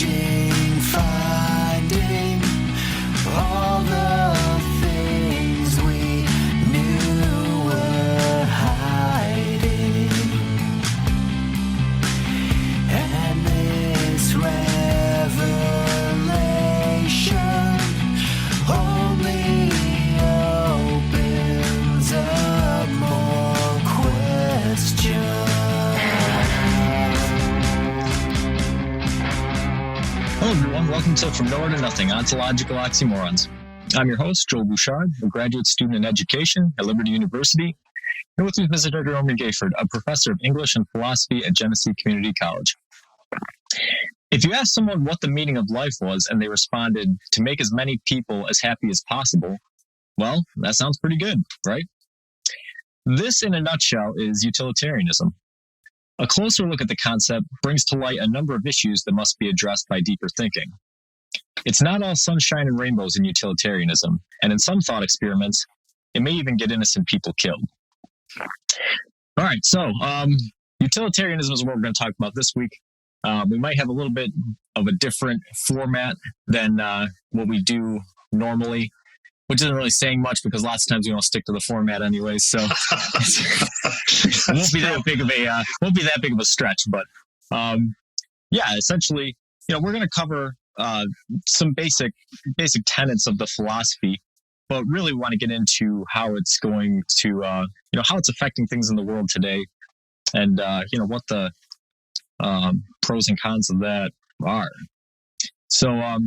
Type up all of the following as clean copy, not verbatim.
Searching, finding all the things we knew were hiding. And this revelation only opens up more questions. Hello everyone, welcome to From Nowhere to Nothing, Ontological Oxymorons. I'm your host, Joel Bouchard, a graduate student in education at Liberty University, and with me is Mr. Roman Gayford, a professor of English and philosophy at Genesee Community College. If you asked someone what the meaning of life was and they responded, to make as many people as happy as possible, well, that sounds pretty good, right? This, in a nutshell, is utilitarianism. A closer look at the concept brings to light a number of issues that must be addressed by deeper thinking. It's not all sunshine and rainbows in utilitarianism, and in some thought experiments, it may even get innocent people killed. All right, so utilitarianism is what we're going to talk about this week. We might have a little bit of a different format than what we do normally, which isn't really saying much because lots of times we don't stick to the format anyways. So it won't be that big of a stretch. But yeah, essentially, we're going to cover some basic tenets of the philosophy, but really want to get into how it's going to how it's affecting things in the world today, and what the pros and cons of that are. So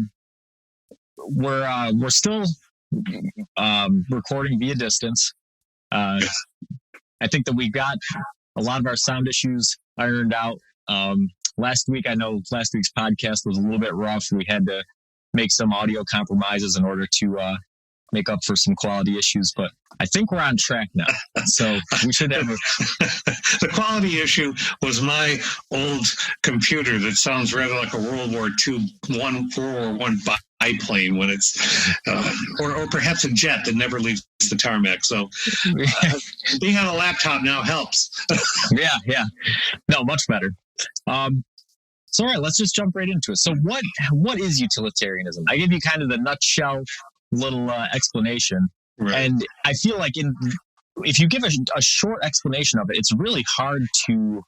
we're still recording via distance. I think that we got a lot of our sound issues ironed out. Last week's podcast was a little bit rough. We had to make some audio compromises in order to make up for some quality issues, but I think we're on track now. So we should have The quality issue was my old computer that sounds rather like a World War II, World War I biplane when it's, or perhaps a jet that never leaves the tarmac. So being on a laptop now helps. Yeah. No, much better. So all right, let's just jump right into it. So what is utilitarianism? I give you kind of the nutshell little explanation. Right. And I feel like if you give a short explanation of it, it's really hard to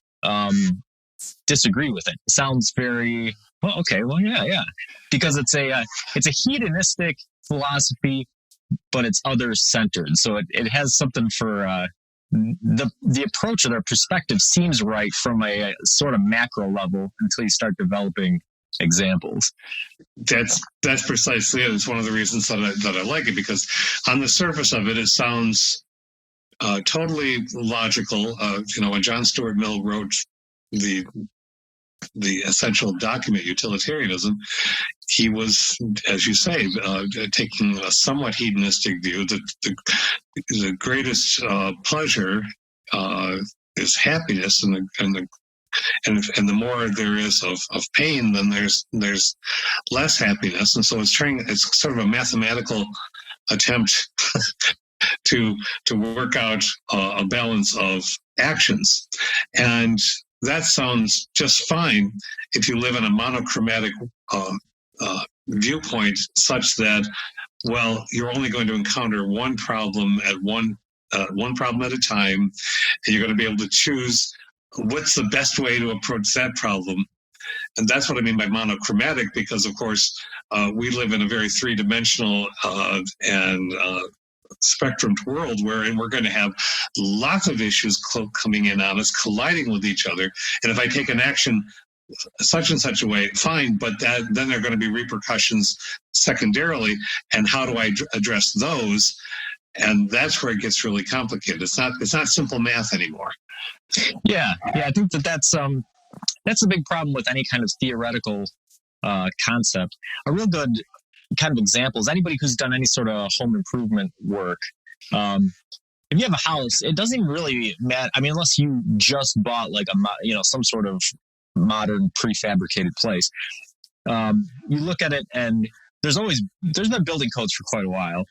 disagree with it. It sounds very yeah, because it's a hedonistic philosophy, but it's other-centered. So it has something for the approach or their perspective seems right from a sort of macro level until you start developing examples. That's precisely it. It's one of the reasons that I like it, because on the surface of it, it sounds totally logical. When John Stuart Mill wrote the essential document, Utilitarianism, he was, as you say, taking a somewhat hedonistic view that the greatest pleasure is happiness, and the more there is of pain, then there's less happiness. And so it's sort of a mathematical attempt to work out a balance of actions. And that sounds just fine if you live in a monochromatic viewpoint, such that, well, you're only going to encounter one problem at a time, and you're going to be able to choose what's the best way to approach that problem. And that's what I mean by monochromatic, because, of course, we live in a very three-dimensional and spectrumed world wherein we're going to have lots of issues coming in on us, colliding with each other. And if I take an action such and such a way, fine, but then there are going to be repercussions secondarily. And how do I address those? And that's where it gets really complicated. It's not simple math anymore. Yeah. I think that's a big problem with any kind of theoretical concept. A real good kind of example is anybody who's done any sort of home improvement work. If you have a house, it doesn't really matter. I mean, unless you just bought like some sort of modern prefabricated place. You look at it, and there's been building codes for quite a while.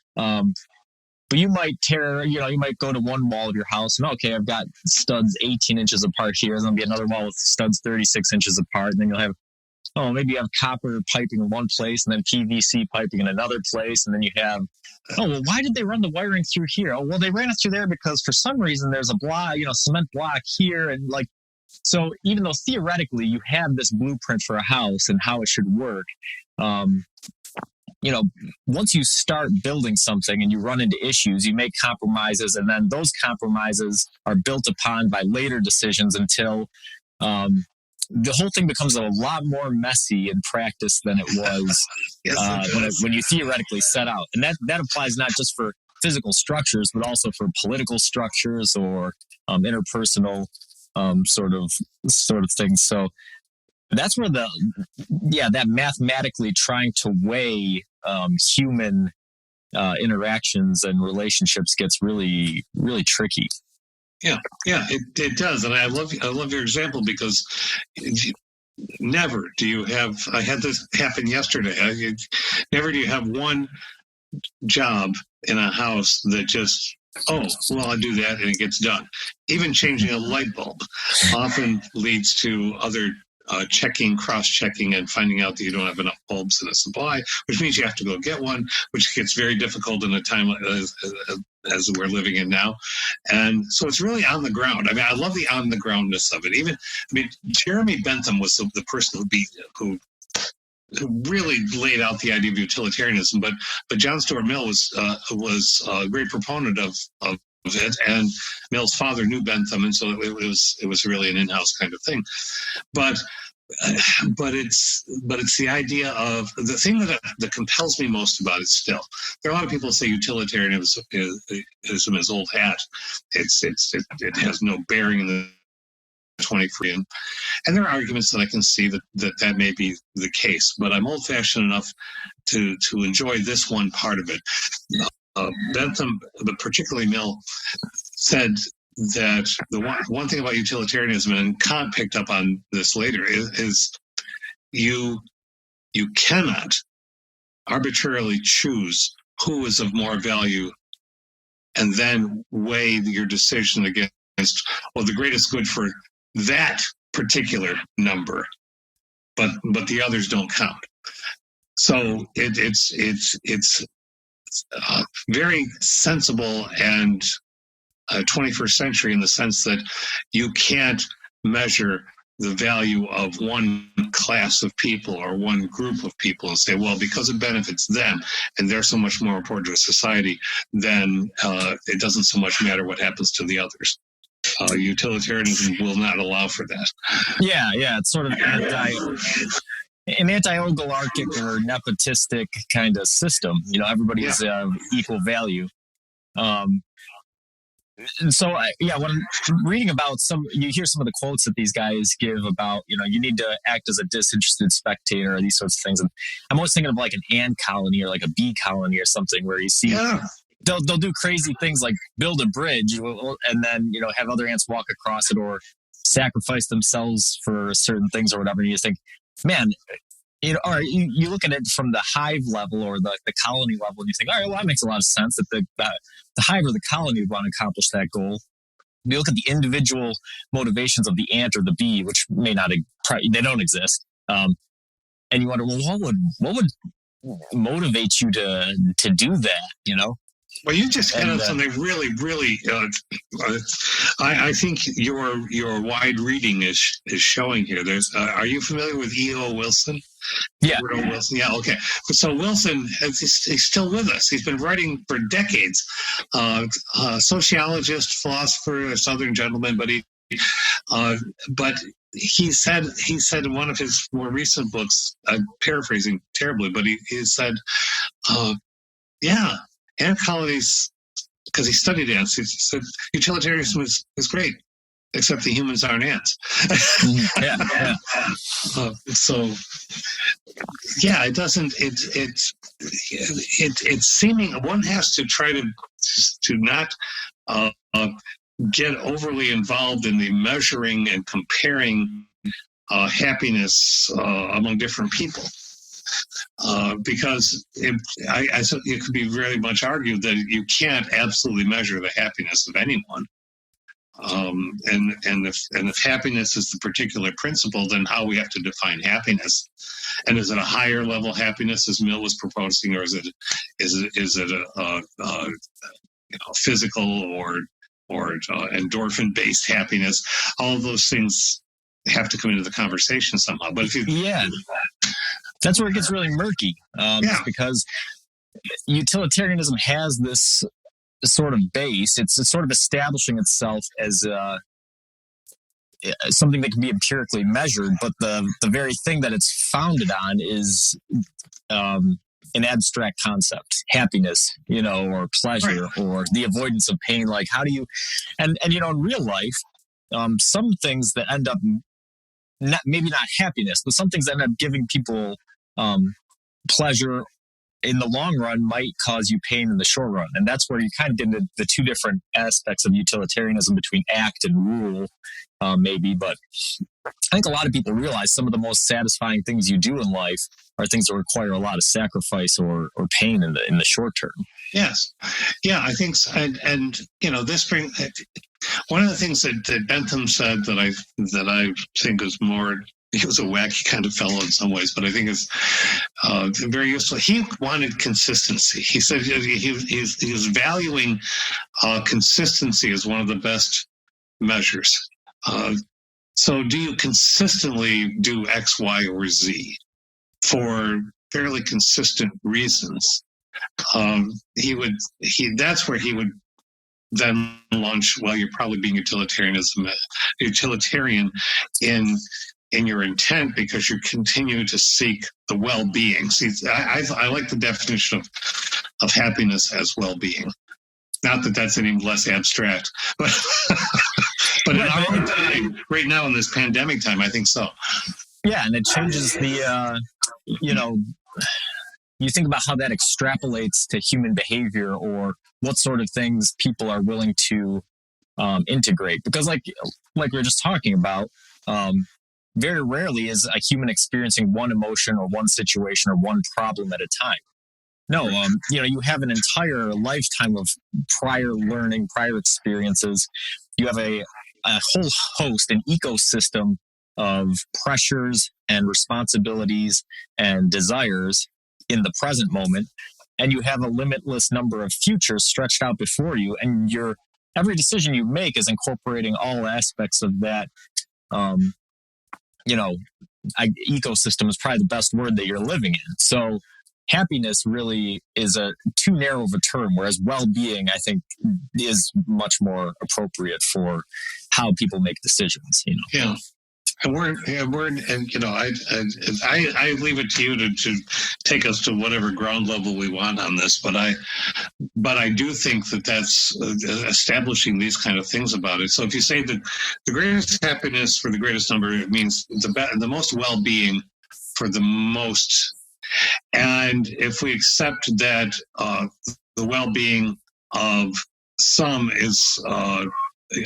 But you might you might go to one wall of your house and, okay, I've got studs 18 inches apart here. There's going to be another wall with studs 36 inches apart. And then you'll have oh, maybe you have copper piping in one place and then PVC piping in another place. And then you have, oh, well, why did they run the wiring through here? Oh, well, they ran it through there because for some reason there's a block, cement block here. And like, so even though theoretically you have this blueprint for a house and how it should work, once you start building something and you run into issues, you make compromises, and then those compromises are built upon by later decisions until the whole thing becomes a lot more messy in practice than it was when you theoretically set out. And that applies not just for physical structures, but also for political structures or interpersonal sort of things. So that's where that mathematically trying to weigh human interactions and relationships gets really, really tricky. Yeah, it does, and I love your example because never do you have. I had this happen yesterday. Never do you have one job in a house that just, oh, well, I'll do that and it gets done. Even changing a light bulb often leads to other cross-checking, and finding out that you don't have enough bulbs in a supply, which means you have to go get one, which gets very difficult in a time as we're living in now. And so it's really on the ground. I mean, I love the on the groundness of it. Jeremy Bentham was the person who really laid out the idea of utilitarianism, but John Stuart Mill was a great proponent of it, and Mill's father knew Bentham, and so it was really an in-house kind of thing. But it's the idea of the thing that compels me most about it. Still, there are a lot of people who say utilitarianism is old hat. It has no bearing in the 21st, and there are arguments that I can see that may be the case. But I'm old-fashioned enough to enjoy this one part of it. Bentham, but particularly Mill, said that the one thing about utilitarianism, and Kant picked up on this later, is you cannot arbitrarily choose who is of more value and then weigh your decision against, well, the greatest good for that particular number, but the others don't count. So it's very sensible and 21st century in the sense that you can't measure the value of one class of people or one group of people and say, well, because it benefits them and they're so much more important to society, then it doesn't so much matter what happens to the others. Utilitarianism will not allow for that. Yeah, it's sort of an anti-oligarchic or nepotistic kind of system. Everybody's equal value. And so, when I'm reading about you hear some of the quotes that these guys give about, you need to act as a disinterested spectator or these sorts of things. And I'm always thinking of like an ant colony or like a bee colony or something where you see they'll do crazy things like build a bridge and then, have other ants walk across it or sacrifice themselves for certain things or whatever. And you just think, man, all right, you look at it from the hive level or the colony level, and you think, all right, well, that makes a lot of sense that the hive or the colony would want to accomplish that goal. You look at the individual motivations of the ant or the bee, which they don't exist, and you wonder, well, what would motivate you to do that? Well, you just hit on something really, really. I think your wide reading is showing here. Are you familiar with E.O. Wilson? Yeah. Wilson. Yeah. Okay. So Wilson, he's still with us. He's been writing for decades. Sociologist, philosopher, a Southern gentleman, but he said in one of his more recent books, I'm paraphrasing terribly, but he said, ant colonies, because he studied ants, he said utilitarianism is great, except the humans aren't ants. It doesn't. It's seeming one has to try to not get overly involved in the measuring and comparing happiness among different people. Because it could be very much argued that you can't absolutely measure the happiness of anyone. And if happiness is the particular principle, then how we have to define happiness, and is it a higher level happiness as Mill was proposing, or is it a physical or endorphin based happiness? All of those things have to come into the conversation somehow. But if you that's where it gets really murky, because utilitarianism has this sort of base. It's sort of establishing itself as something that can be empirically measured, but the very thing that it's founded on is an abstract concept, happiness, or pleasure, right, or the avoidance of pain. Like, how do you, and in real life, some things that end up maybe not happiness, but some things that end up giving people pleasure in the long run might cause you pain in the short run. And that's where you kind of get into the two different aspects of utilitarianism between act and rule, maybe. But I think a lot of people realize some of the most satisfying things you do in life are things that require a lot of sacrifice or pain in the short term. Yes. Yeah, I think so. And this brings one of the things that Bentham said that I think is more, he was a wacky kind of fellow in some ways, but I think it's very useful. He wanted consistency. He said he was valuing consistency as one of the best measures. So do you consistently do X, Y, or Z for fairly consistent reasons? That's where he would then launch, well, you're probably being utilitarian in your intent, because you continue to seek the well-being. See, I like the definition of happiness as well-being. Not that that's any less abstract, but but in our time, right now in this pandemic time, I think so. Yeah, and it changes the, you think about how that extrapolates to human behavior, or what sort of things people are willing to integrate. Because like we were just talking about, very rarely is a human experiencing one emotion or one situation or one problem at a time. No, you have an entire lifetime of prior learning, prior experiences. You have a whole host, an ecosystem of pressures and responsibilities and desires in the present moment. And you have a limitless number of futures stretched out before you. And every decision you make is incorporating all aspects of that, ecosystem is probably the best word that you're living in. So happiness really is too narrow of a term, whereas well-being, I think, is much more appropriate for how people make decisions. Yeah. And I leave it to you to take us to whatever ground level we want on this, but I do think that that's establishing these kind of things about it. So if you say that the greatest happiness for the greatest number, it means the most well-being for the most. And if we accept that the well-being of some is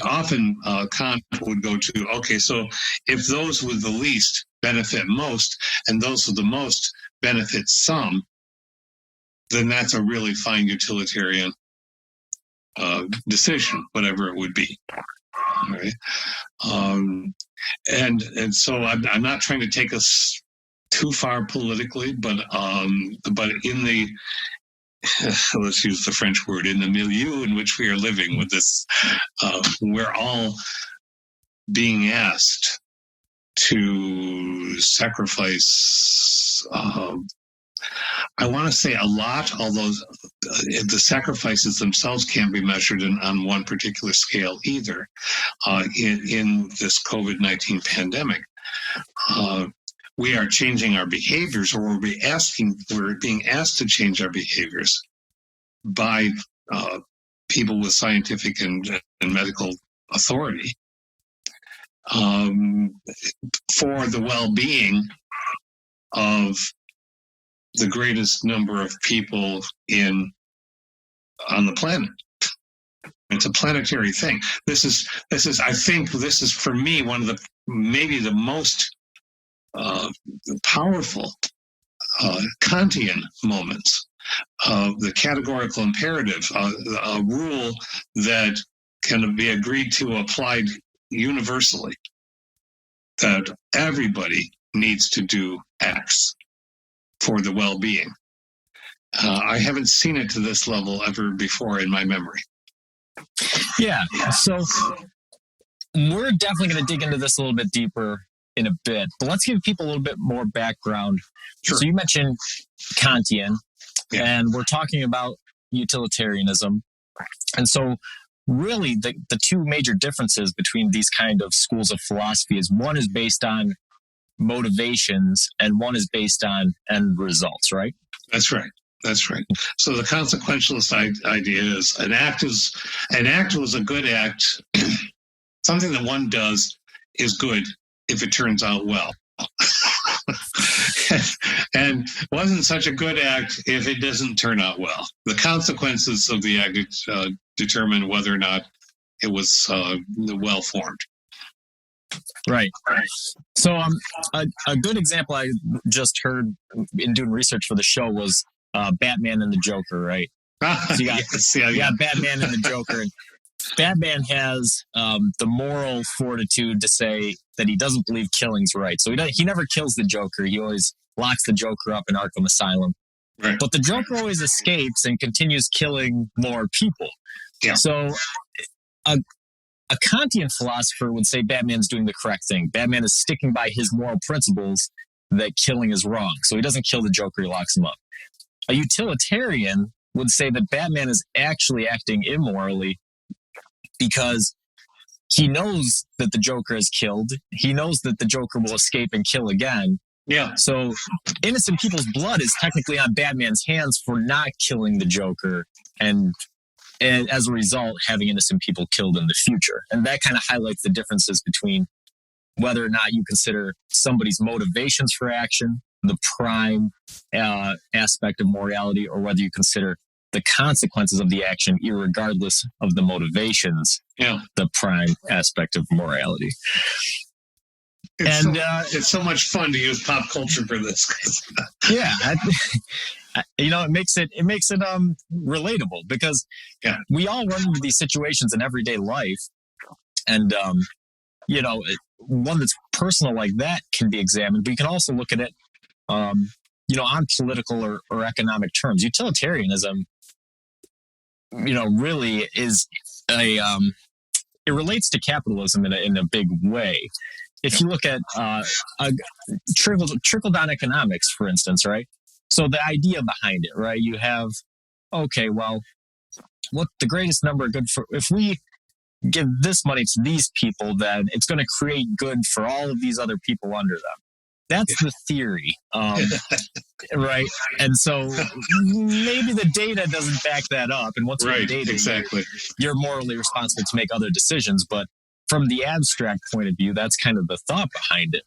often Kant would go to, okay, so if those with the least benefit most and those with the most benefit some, then that's a really fine utilitarian decision, whatever it would be. All right. And so I'm not trying to take us too far politically, but in the let's use the French word, in the milieu in which we are living with this, we're all being asked to sacrifice, I want to say a lot, although the sacrifices themselves can't be measured on one particular scale either, in this COVID-19 pandemic. We are changing our behaviors, or we're being asked to change our behaviors by people with scientific and medical authority for the well-being of the greatest number of people on the planet. It's a planetary thing. This is I think this is, for me, one of maybe the most powerful Kantian moments of the categorical imperative, a rule that can be agreed to applied universally, that everybody needs to do X for the well-being. I haven't seen it to this level ever before in my memory. Yeah. So we're definitely going to dig into this a little bit deeper in a bit, but let's give people a little bit more background. Sure. So you mentioned Kantian, Yeah. and we're talking about utilitarianism. And so really the two major differences between these kind of schools of philosophy is one is based on motivations and one is based on end results, right? That's right. That's right. So the consequentialist idea is an act was a good act. Something that one does is good if it turns out well. And wasn't such a good act if it doesn't turn out well. The consequences of the act determine whether or not it was well formed. Right. So a good example I just heard in doing research for the show was Batman and the Joker, right? So you got Batman and the Joker. And Batman has the moral fortitude to say that he doesn't believe killing's right. So he never kills the Joker. He always locks the Joker up in Arkham Asylum. Right. But the Joker always escapes and continues killing more people. Yeah. So a Kantian philosopher would say Batman's doing the correct thing. Batman is sticking by his moral principles that killing is wrong. So he doesn't kill the Joker, he locks him up. A utilitarian would say that Batman is actually acting immorally because he knows that the Joker is killed. He knows that the Joker will escape and kill again. Yeah. So innocent people's blood is technically on Batman's hands for not killing the Joker and as a result, having innocent people killed in the future. And that kind of highlights the differences between whether or not you consider somebody's motivations for action the prime aspect of morality, or whether you consider the consequences of the action, irregardless of the motivations, the prime aspect of morality. It's so much fun to use pop culture for this. Yeah. It makes it relatable because we all run into these situations in everyday life. And, one that's personal like that can be examined, but you can also look at it, on political or economic terms. Utilitarianism, really is it relates to capitalism in a big way. If you look at trickle-down economics, for instance, right? So the idea behind it, right? You have, okay, well, what the greatest number good for, if we give this money to these people, then it's going to create good for all of these other people under them. That's the theory, right? And so maybe the data doesn't back that up. And once you have data, exactly, you're morally responsible to make other decisions. But from the abstract point of view, that's kind of the thought behind it.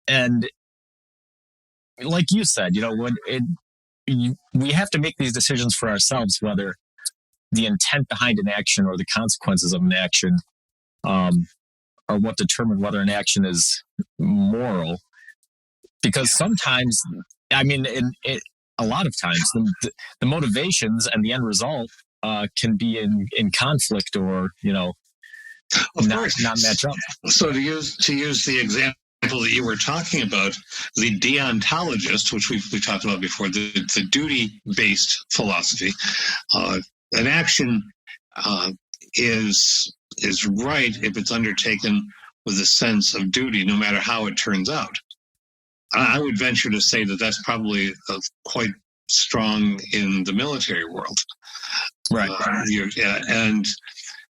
And like you said, we have to make these decisions for ourselves, whether the intent behind an action or the consequences of an action are what determine whether an action is moral. Because sometimes, a lot of times, the motivations and the end result can be in conflict or, not match up. So to use the example that you were talking about, the deontologist, which we talked about before, the duty-based philosophy, an action is right if it's undertaken with a sense of duty, no matter how it turns out. I would venture to say that that's probably quite strong in the military world, right?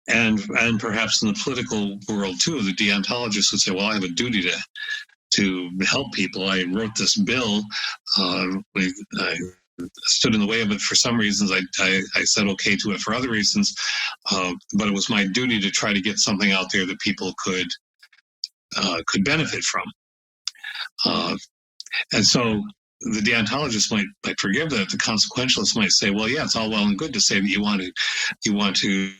And perhaps in the political world too. The deontologists would say, "Well, I have a duty to help people. I wrote this bill. I stood in the way of it for some reasons. I said okay to it for other reasons, but it was my duty to try to get something out there that people could benefit from." And so the deontologist might forgive that. The consequentialist might say, "Well, yeah, it's all well and good to say that you want to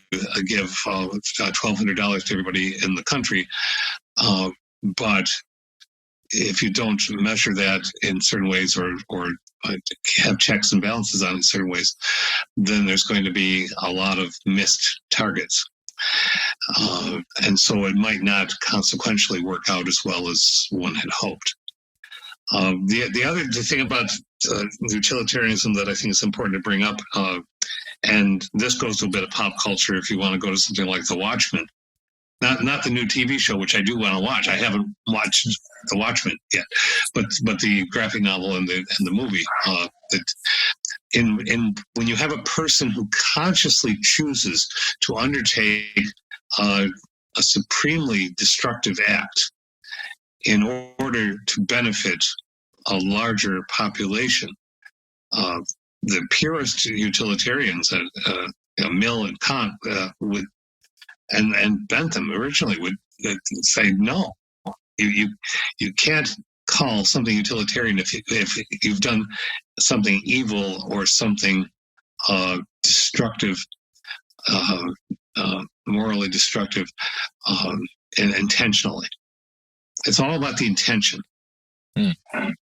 give $1,200 to everybody in the country, but if you don't measure that in certain ways or have checks and balances on it in certain ways, then there's going to be a lot of missed targets. And so it might not consequentially work out as well as one had hoped. The thing about utilitarianism that I think is important to bring up, and this goes to a bit of pop culture if you want to go to something like The Watchmen, not the new TV show, which I do want to watch. I haven't watched The Watchmen yet, but the graphic novel and the movie. That when you have a person who consciously chooses to undertake a supremely destructive act in order to benefit a larger population, the purest utilitarians, Mill and Kant, would, and Bentham originally would say, no, you can't call something utilitarian if you've done something evil or something destructive, morally destructive, and intentionally. It's all about the intention,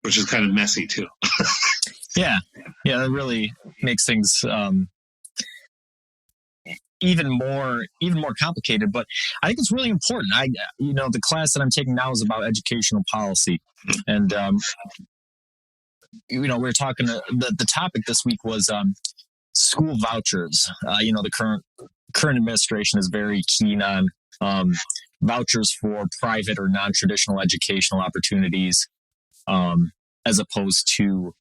which is kind of messy too. Yeah, that really makes things even more complicated. But I think it's really important. The class that I'm taking now is about educational policy, and we were talking. The topic this week was school vouchers. The current administration is very keen on vouchers for private or non-traditional educational opportunities, as opposed to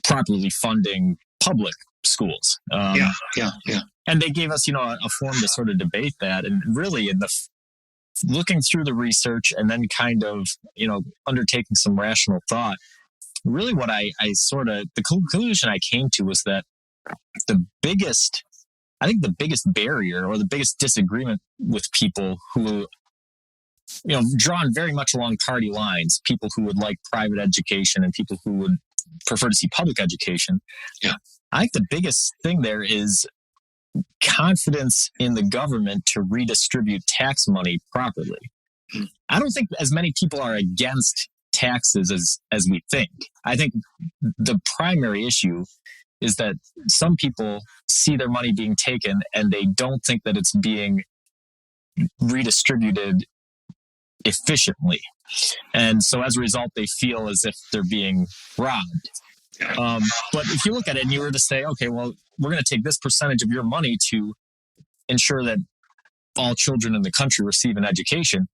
properly funding public schools. Yeah. And they gave us, a forum to sort of debate that. And really, looking through the research and then kind of, undertaking some rational thought, really what the conclusion I came to was that the biggest barrier or the biggest disagreement with people who, drawn very much along party lines, people who would like private education and people who would prefer to see public education. Yeah. I think the biggest thing there is confidence in the government to redistribute tax money properly. I don't think as many people are against taxes as we think. I think the primary issue is that some people see their money being taken and they don't think that it's being redistributed efficiently. And so as a result, they feel as if they're being robbed. But if you look at it and you were to say, okay, well, we're going to take this percentage of your money to ensure that all children in the country receive an education,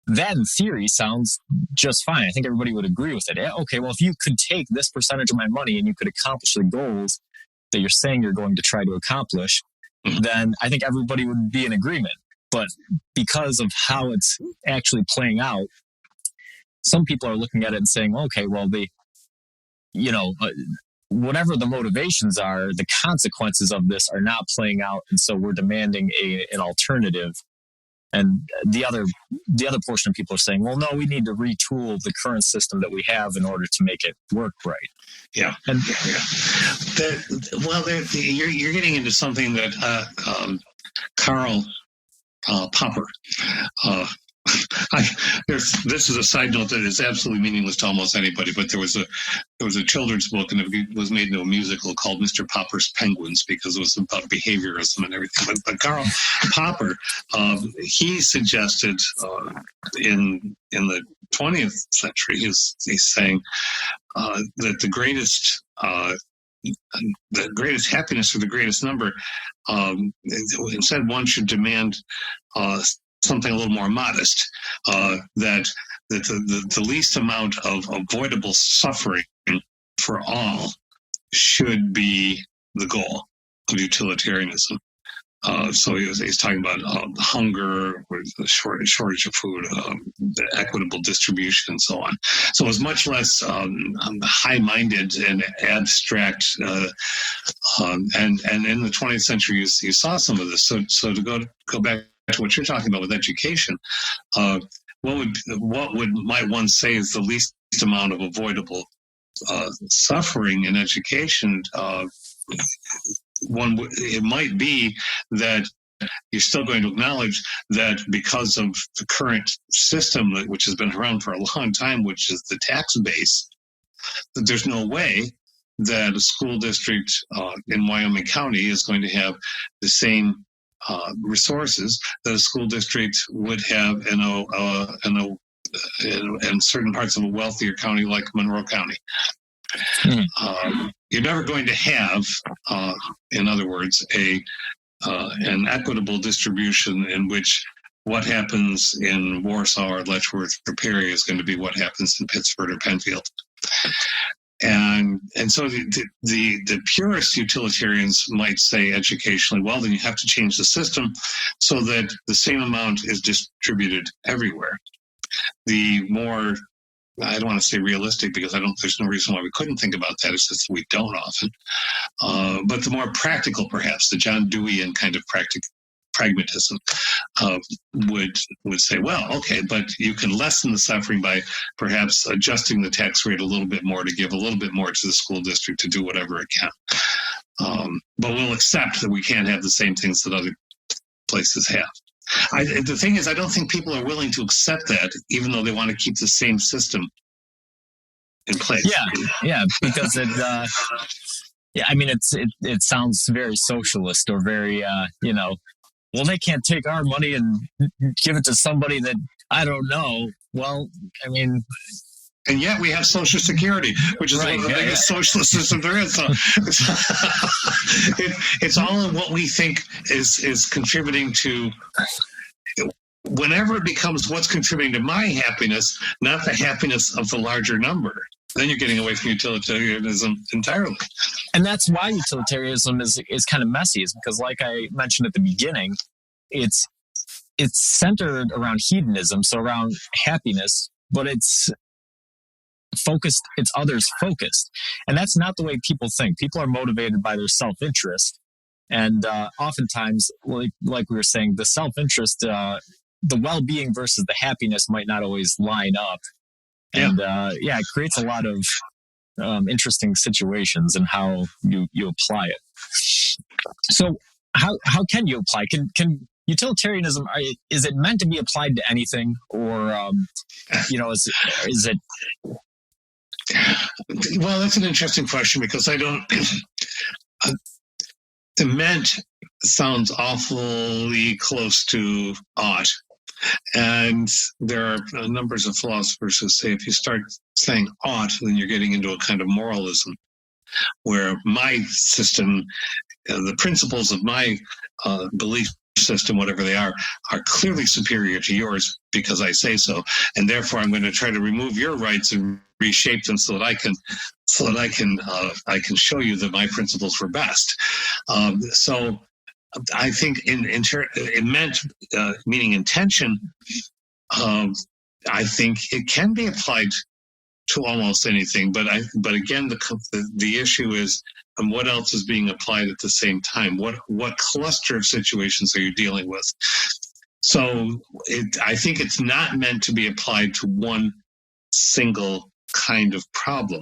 that in theory sounds just fine. I think everybody would agree with it. Okay, well, if you could take this percentage of my money and you could accomplish the goals that you're saying you're going to try to accomplish, then I think everybody would be in agreement. But because of how it's actually playing out, some people are looking at it and saying, okay, well, whatever the motivations are, the consequences of this are not playing out. And so we're demanding an alternative. And the other portion of people are saying, well, no, we need to retool the current system that we have in order to make it work right. Yeah. And you're getting into something that Karl Popper, this is a side note that is absolutely meaningless to almost anybody, but there was a children's book and it was made into a musical called Mr. Popper's Penguins because it was about behaviorism and everything. But Karl Popper, he suggested in the 20th century, he's saying that the greatest happiness or the greatest number, instead one should demand something a little more modest, that the least amount of avoidable suffering for all should be the goal of utilitarianism. So he's talking about hunger, the shortage of food, the equitable distribution, and so on. So it was much less high-minded and abstract. And in the 20th century, you saw some of this. So to go back to what you're talking about with education, what might one say is the least amount of avoidable suffering in education? It might be that you're still going to acknowledge that because of the current system, which has been around for a long time, which is the tax base, there's no way that a school district in Wyoming County is going to have the same resources that a school district would have in certain parts of a wealthier county like Monroe County. You're never going to have, in other words, an equitable distribution in which what happens in Warsaw or Letchworth or Perry is going to be what happens in Pittsford or Penfield. And so the purest utilitarians might say educationally, well, then you have to change the system so that the same amount is distributed everywhere. The more, I don't want to say realistic because there's no reason why we couldn't think about that. It's just we don't often. But the more practical, perhaps, the John Deweyan kind of pragmatism would say, well, okay, but you can lessen the suffering by perhaps adjusting the tax rate a little bit more to give a little bit more to the school district to do whatever it can. But we'll accept that we can't have the same things that other places have. The thing is, I don't think people are willing to accept that, even though they want to keep the same system in place. Yeah, because it sounds very socialist or very, well, they can't take our money and give it to somebody that I don't know. Well, I mean, and yet we have Social Security, which is one of the biggest socialist systems there is. So it's all in what we think is contributing to. Whenever it becomes what's contributing to my happiness, not the happiness of the larger number, then you're getting away from utilitarianism entirely. And that's why utilitarianism is kind of messy, is because, like I mentioned at the beginning, it's centered around hedonism, so around happiness, but it's focused, it's others focused. And that's not the way people think. People are motivated by their self-interest. And oftentimes, like we were saying, the self-interest, the well-being versus the happiness might not always line up. And it creates a lot of interesting situations in how you apply it. So how can you apply? Can utilitarianism, is it meant to be applied to anything, or is it? Well, that's an interesting question, because I don't. The meant sounds awfully close to ought. And there are numbers of philosophers who say if you start saying ought, then you're getting into a kind of moralism, where my system, the principles of my belief system, whatever they are clearly superior to yours because I say so, and therefore I'm going to try to remove your rights and reshape them so that I can show you that my principles were best. So I think it meant meaning intention. I think it can be applied to almost anything, but again, the issue is, what else is being applied at the same time? What cluster of situations are you dealing with? So I think it's not meant to be applied to one single kind of problem.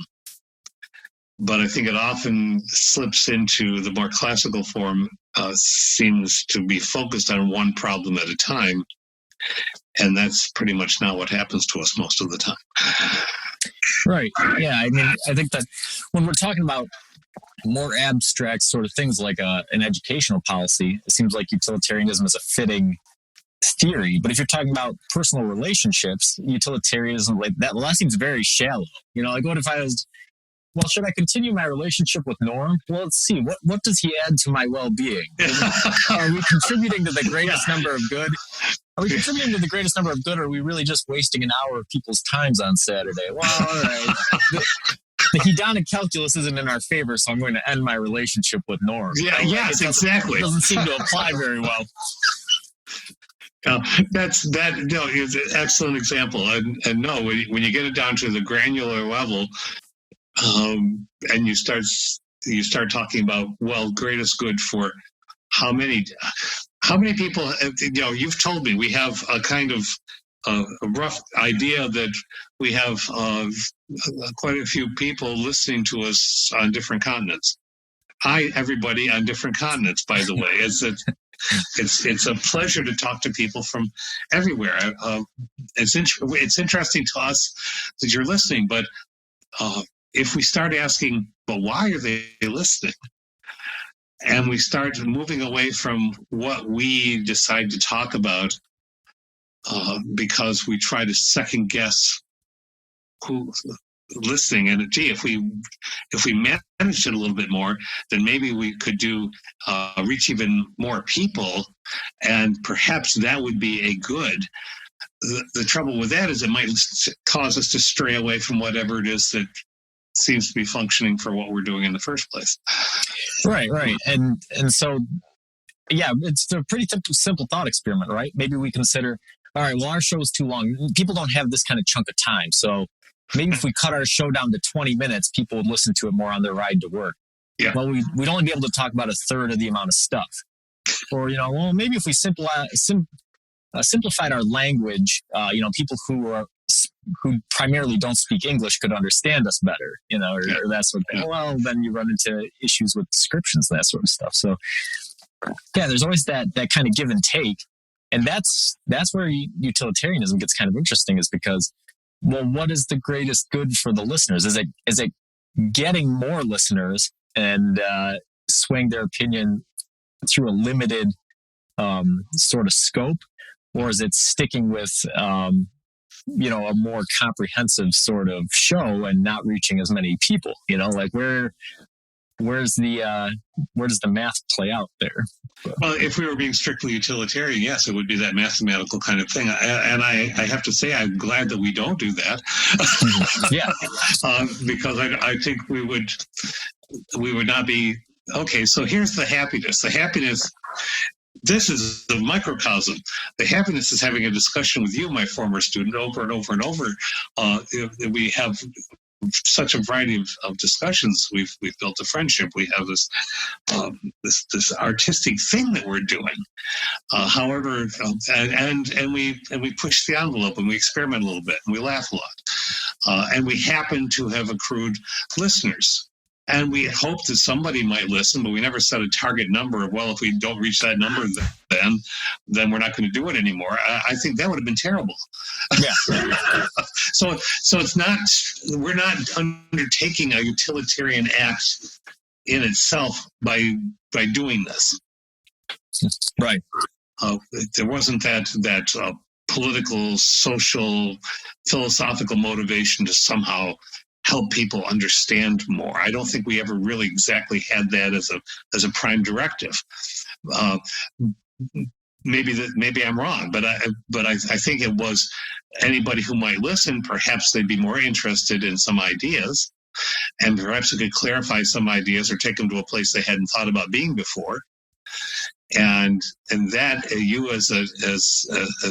But I think it often slips into the more classical form, seems to be focused on one problem at a time. And that's pretty much not what happens to us most of the time. Right. Yeah. I mean, I think that when we're talking about more abstract sort of things like an educational policy, it seems like utilitarianism is a fitting theory. But if you're talking about personal relationships, utilitarianism, that seems very shallow. Like, what if I was, well, should I continue my relationship with Norm? Well, let's see. What does he add to my well-being? Are we contributing to the greatest number of good? Are we contributing to the greatest number of good, or are we really just wasting an hour of people's times on Saturday? Well, all right. The hedonic calculus isn't in our favor, so I'm going to end my relationship with Norm. Yeah, yes, exactly. It doesn't seem to apply very well. That's an excellent example. And no, when you get it down to the granular level, and you start talking about, well, greatest good for how many people, you've told me we have a kind of a rough idea that we have quite a few people listening to us on different continents. Everybody on different continents, by the way. It's a pleasure to talk to people from everywhere. It's interesting to us that you're listening, but if we start asking, but why are they listening? And we start moving away from what we decide to talk about because we try to second guess who listening. And gee, if we managed it a little bit more, then maybe we could do reach even more people, and perhaps that would be a good. The trouble with that is it might cause us to stray away from whatever it is that seems to be functioning for what we're doing in the first place. Right. And so, yeah, it's a pretty simple thought experiment, right? Maybe we consider, all right, well, our show is too long. People don't have this kind of chunk of time. So maybe if we cut our show down to 20 minutes, people would listen to it more on their ride to work. Yeah. Well, we'd only be able to talk about a third of the amount of stuff. Or, well, maybe if we simplified our language, people who primarily don't speak English could understand us better, or that sort of thing. Yeah. Well, then you run into issues with descriptions, that sort of stuff. So, yeah, there's always that kind of give and take. And that's where utilitarianism gets kind of interesting, is because, well, what is the greatest good for the listeners? Is it getting more listeners and swaying their opinion through a limited sort of scope? Or is it sticking with, a more comprehensive sort of show and not reaching as many people? Like where does the math play out there? Well, if we were being strictly utilitarian, yes, it would be that mathematical kind of thing. And I have to say, I'm glad that we don't do that. Yeah, because I think we would not be okay. So here's the happiness. The happiness. This is the microcosm. The happiness is having a discussion with you, my former student, over and over and over. We have such a variety of discussions. We've built a friendship. We have this artistic thing that we're doing. However, and we push the envelope and we experiment a little bit and we laugh a lot. And we happen to have accrued listeners. And we hope that somebody might listen, but we never set a target number of, well, if we don't reach that number, then we're not going to do it anymore. I think that would have been terrible. Yeah. So it's not, we're not undertaking a utilitarian act in itself by doing this. Right. There wasn't that political, social, philosophical motivation to somehow help people understand more. I don't think we ever really exactly had that as a prime directive. Maybe I'm wrong, but I think it was anybody who might listen. Perhaps they'd be more interested in some ideas, and perhaps it could clarify some ideas or take them to a place they hadn't thought about being before. And that you as a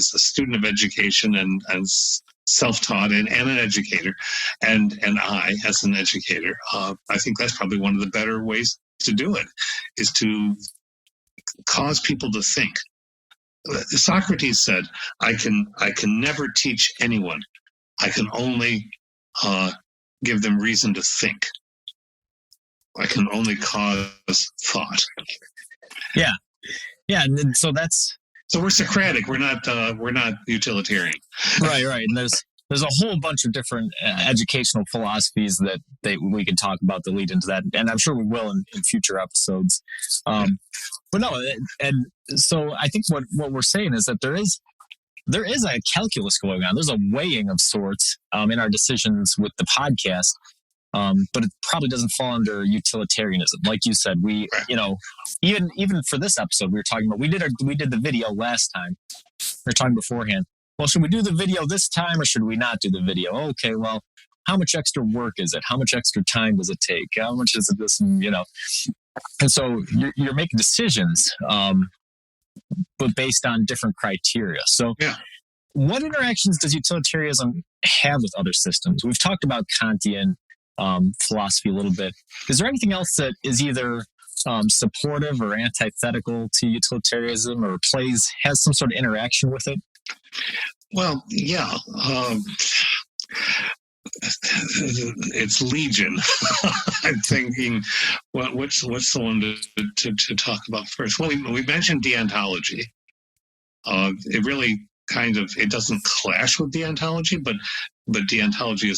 student of education and self-taught and an educator, and I as an educator, I think that's probably one of the better ways to do it, is to cause people to think. Socrates said, I can never teach anyone. I can only give them reason to think. I can only cause thought. Yeah. And so we're Socratic. We're not utilitarian. Right. And there's a whole bunch of different educational philosophies that we could talk about that lead into that, and I'm sure we will in future episodes. But no, and so I think what we're saying is that there is a calculus going on. There's a weighing of sorts in our decisions with the podcast. But it probably doesn't fall under utilitarianism. Like you said, we, even for this episode, we were talking about, we did the video last time. We were talking beforehand. Well, should we do the video this time or should we not do the video? Okay, well, how much extra work is it? How much extra time does it take? How much is it this, And so you're making decisions, but based on different criteria. So yeah. What interactions does utilitarianism have with other systems? We've talked about Kantian philosophy a little bit. Is there anything else that is either supportive or antithetical to utilitarianism, or has some sort of interaction with it? Well, yeah. It's legion. I'm thinking, what's the one to talk about first? Well, we mentioned deontology. It really it doesn't clash with deontology, but but deontology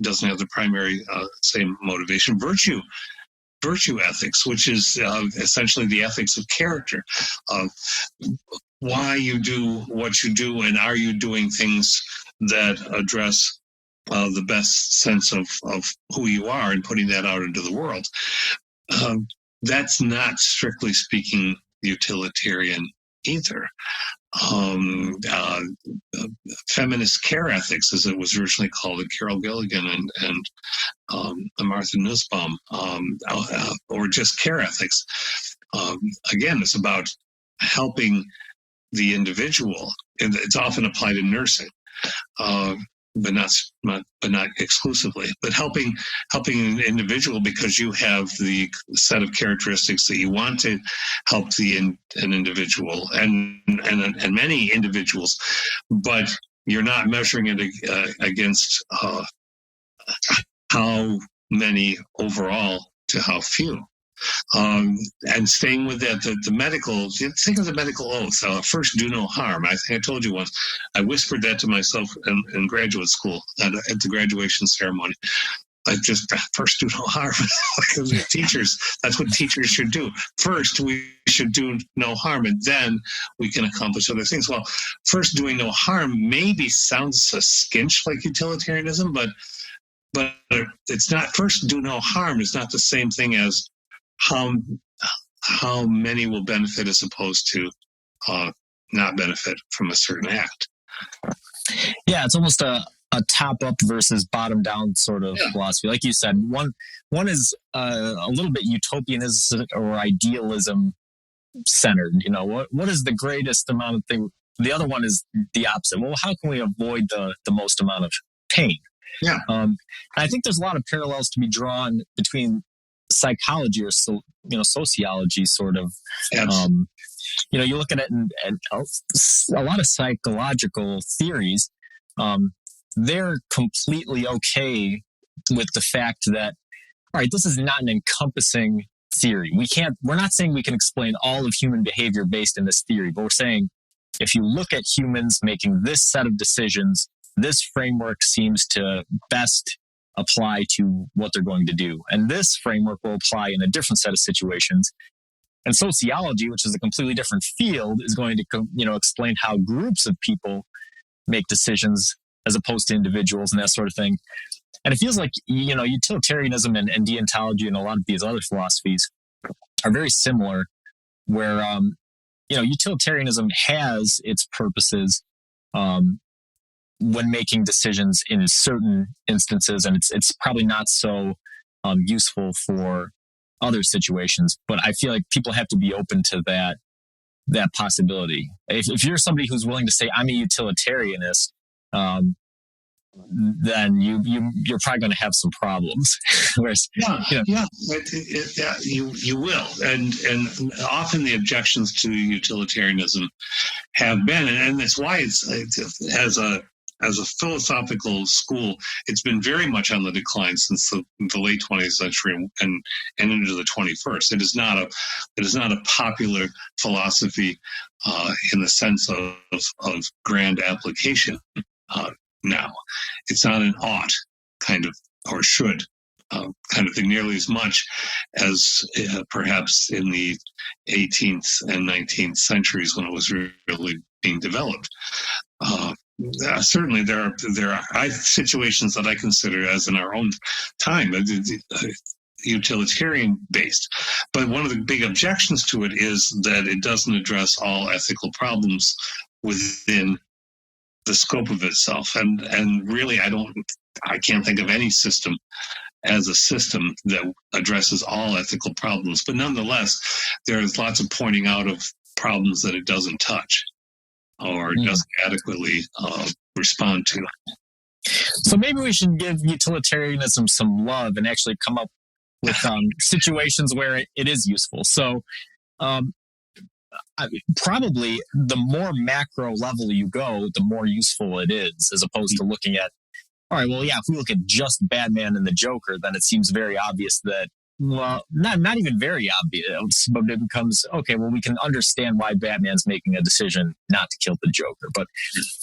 doesn't have the primary same motivation. Virtue ethics, which is essentially the ethics of character, why you do what you do, and are you doing things that address the best sense of who you are and putting that out into the world. That's not, strictly speaking, utilitarian either. Feminist care ethics, as it was originally called, Carol Gilligan and Martha Nussbaum, or just care ethics. Again, it's about helping the individual, and it's often applied in nursing, but not exclusively. But helping an individual because you have the set of characteristics that you want to help an individual and many individuals, but you're not measuring it against how many overall to how few. And staying with that, the medical, think of the medical oath, first do no harm. I think I told you once, I whispered that to myself in graduate school at the graduation ceremony. I just, first do no harm. Because teachers, that's what teachers should do. First, we should do no harm, and then we can accomplish other things. Well, first doing no harm maybe sounds a skinch like utilitarianism, but it's not. First do no harm is not the same thing as how many will benefit as opposed to not benefit from a certain act. Yeah, it's almost a top-up versus bottom-down sort of philosophy. Like you said, one is a little bit utopianism or idealism centered. You know, what is the greatest amount of thing? The other one is the opposite. Well, how can we avoid the most amount of pain? Yeah. I think there's a lot of parallels to be drawn between psychology or sociology, sort of. You look at it and a lot of psychological theories, they're completely okay with the fact that, all right, this is not an encompassing theory. We're not saying we can explain all of human behavior based in this theory, but we're saying if you look at humans making this set of decisions, this framework seems to best apply to what they're going to do. And this framework will apply in a different set of situations. And sociology, which is a completely different field, is going to, explain how groups of people make decisions as opposed to individuals and that sort of thing. And it feels like, utilitarianism and deontology and a lot of these other philosophies are very similar, where, utilitarianism has its purposes, when making decisions in certain instances, and it's probably not so useful for other situations. But I feel like people have to be open to that possibility. If you're somebody who's willing to say I'm a utilitarianist, then you're probably going to have some problems. Whereas, you will, and often the objections to utilitarianism have been, and that's why it's as a philosophical school, it's been very much on the decline since the late 20th century and into the 21st. It is not a popular philosophy in the sense of grand application now. It's not an ought kind of, or should kind of thing, nearly as much as perhaps in the 18th and 19th centuries when it was really being developed. Certainly, there are situations that I consider, as in our own time, utilitarian based. But one of the big objections to it is that it doesn't address all ethical problems within the scope of itself. And really, I can't think of any system as a system that addresses all ethical problems. But nonetheless, there is lots of pointing out of problems that it doesn't touch or doesn't adequately respond to. So maybe we should give utilitarianism some love and actually come up with situations where it is useful. So probably the more macro level you go, the more useful it is, as opposed to looking at, all right, well, yeah, if we look at just Batman and the Joker, then it seems very obvious that, well, not even very obvious, but it becomes, okay, well, we can understand why Batman's making a decision not to kill the Joker. But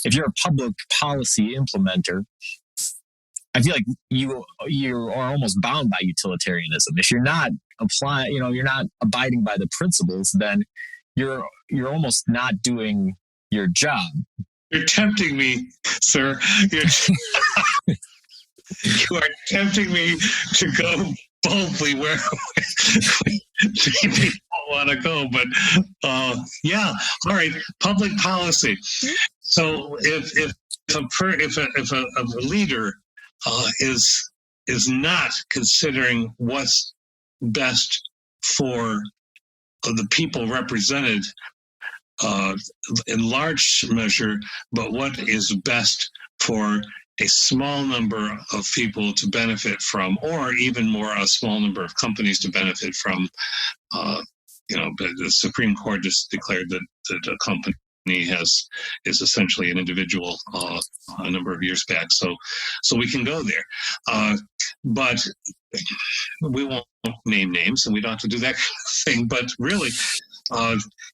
if you're a public policy implementer, I feel like you are almost bound by utilitarianism. If you're not you're not abiding by the principles, then you're almost not doing your job. You're tempting me, sir. You are tempting me to go boldly where maybe I want to go. But yeah, all right. Public policy. So if a leader is not considering what's best for the people represented in large measure, but what is best for a small number of people to benefit from, or even more, a small number of companies to benefit from. But the Supreme Court just declared that a company is essentially an individual a number of years back. So we can go there. But we won't name names, and we don't have to do that kind of thing. But really,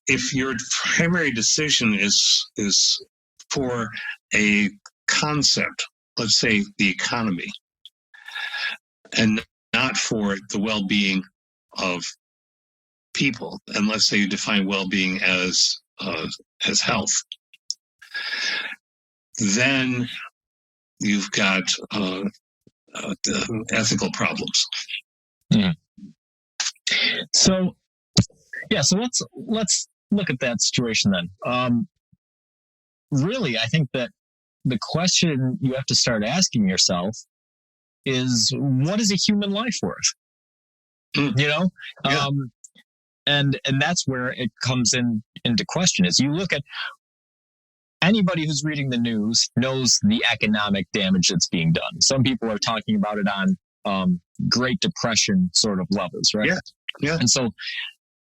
if your primary decision is for a concept, let's say the economy, and not for the well-being of people, and let's say you define well-being as health, then you've got ethical problems. Yeah. So let's look at that situation then. Really, I think that the question you have to start asking yourself is, what is a human life worth? Yeah. And that's where it comes into question. Is you look at anybody who's reading the news knows the economic damage that's being done. Some people are talking about it on Great Depression sort of levels, right? Yeah. And so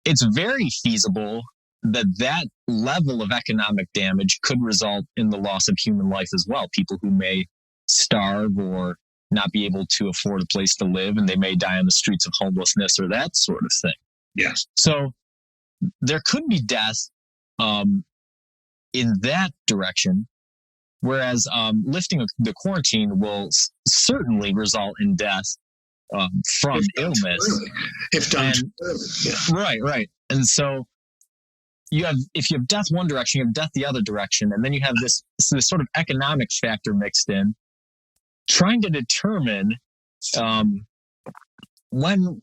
it's very feasible that level of economic damage could result in the loss of human life as well. People who may starve or not be able to afford a place to live, and they may die on the streets of homelessness or that sort of thing. Yes. So there could be death in that direction, whereas lifting the quarantine will certainly result in death from illness. If done. Right. And so if you have death one direction, you have death the other direction, and then you have this sort of economic factor mixed in, trying to determine when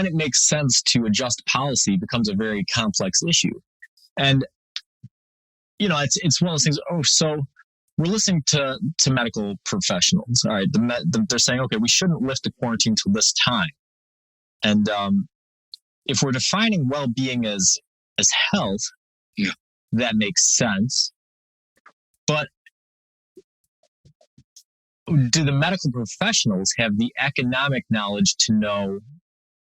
it makes sense to adjust policy becomes a very complex issue. And it's one of those things. So we're listening to medical professionals. All right, they're saying, okay, we shouldn't lift the quarantine till this time. And if we're defining well-being as health, yeah, that makes sense. But do the medical professionals have the economic knowledge to know